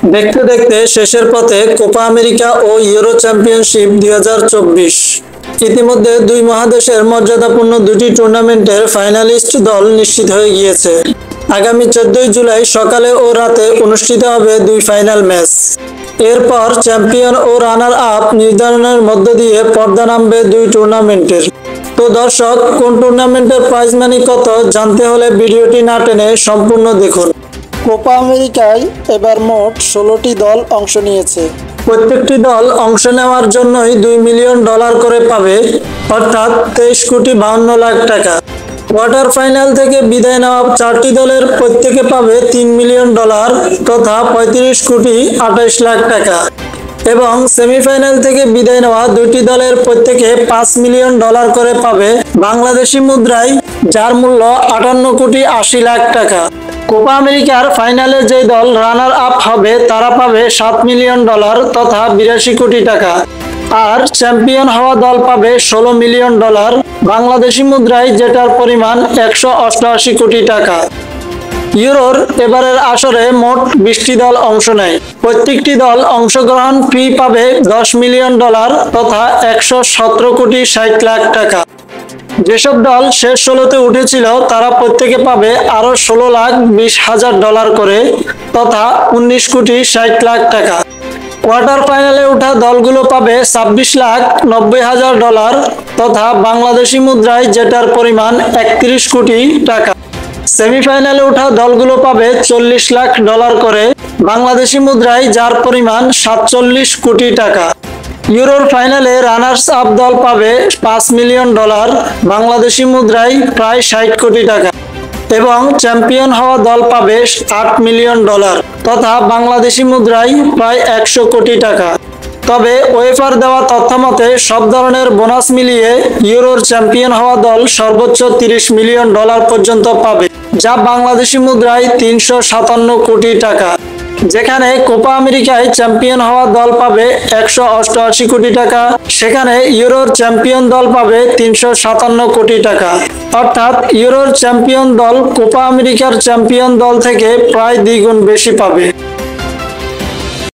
দেখতে দেখতে শেষের পথে কোপা আমেরিকা ও ইউরো চ্যাম্পিয়নশিপ 2024। ইতিমধ্যে দুই মহাদেশের মর্যাদাপূর্ণ দুটি টুর্নামেন্টের ফাইনালিস্ট দল নিশ্চিত হয়ে গিয়েছে। আগামী 14 জুলাই সকালে ও রাতে অনুষ্ঠিত হবে দুই ফাইনাল ম্যাচ। এরপর চ্যাম্পিয়ন ও রানার আপ নির্ধারণের মধ্য দিয়ে পর্দা নামবে দুই টুর্নামেন্টের। তো দর্শক, কোন টুর্নামেন্টের প্রাইজ মানি কত জানতে হলে ভিডিওটি না টেনে সম্পূর্ণ দেখুন। কোপা আমেরিকায় এবার মোট 16টি দল অংশ নিয়েছে। প্রত্যেকটি দল অংশ নেওয়ার জন্যই $2 মিলিয়ন করে পাবে, অর্থাৎ 23,52,00,000 টাকা। কোয়ার্টার ফাইনাল থেকে বিদায় নেওয়া 4টি দলের প্রত্যেকে পাবে $3 মিলিয়ন তথা 35,28,00,000 টাকা এবং সেমিফাইনাল থেকে বিদায় নেওয়া দুইটি দলের প্রত্যেকে $5 মিলিয়ন করে পাবে বাংলাদেশি মুদ্রায়, যার মূল্য 58,80,00,000 টাকা। কোপা আমেরিকার ফাইনালে যে দল রানার আপ হবে তারা পাবে $7 মিলিয়ন তথা 82 কোটি টাকা, আর চ্যাম্পিয়ন হওয়া দল পাবে $16 মিলিয়ন বাংলাদেশি মুদ্রায়, যেটার পরিমাণ 188 কোটি টাকা। ইউরোর এবারের আসরে মোট 20টি দল অংশ নেয়। প্রত্যেকটি দল অংশগ্রহণ ফি পাবে $10 মিলিয়ন তথা 117,60,00,000 টাকা। যেসব দল শেষ 16তে উঠেছিল তারা প্রত্যেকে পাবে আরো $16,20,000 করে, তথা 19,60,00,000 টাকা। কোয়ার্টার ফাইনালে ওঠা দলগুলো পাবে $26,90,000 তথা বাংলাদেশি মুদ্রায়, যেটার পরিমাণ 31 কোটি টাকা। সেমিফাইনালে ওঠা দলগুলো পাবে $40 লাখ করে বাংলাদেশি মুদ্রায়, যার পরিমাণ 47 কোটি টাকা। ইউরোর ফাইনালে রানার্স আপ দল পাবে $5 মিলিয়ন বাংলাদেশি মুদ্রায়, প্রায় 60 কোটি টাকা এবং চ্যাম্পিয়ন হওয়া দল পাবে $8 মিলিয়ন তথা বাংলাদেশি মুদ্রায় প্রায় 100 কোটি টাকা। তবে ওয়েফার দেওয়া তথ্যমতে সব ধরনের বোনাস মিলিয়ে ইউরোর চ্যাম্পিয়ন হওয়া দল সর্বোচ্চ $30 মিলিয়ন পর্যন্ত পাবে, যা বাংলাদেশি মুদ্রায় 357 কোটি টাকা। যেখানে কোপা আমেরিকায় চ্যাম্পিয়ন হওয়া দল পাবে 188 কোটি টাকা, সেখানে ইউরোর চ্যাম্পিয়ন দল পাবে 357 কোটি টাকা। অর্থাৎ ইউরোর চ্যাম্পিয়ন দল কোপা আমেরিকার চ্যাম্পিয়ন দল থেকে প্রায় দ্বিগুণ বেশি পাবে।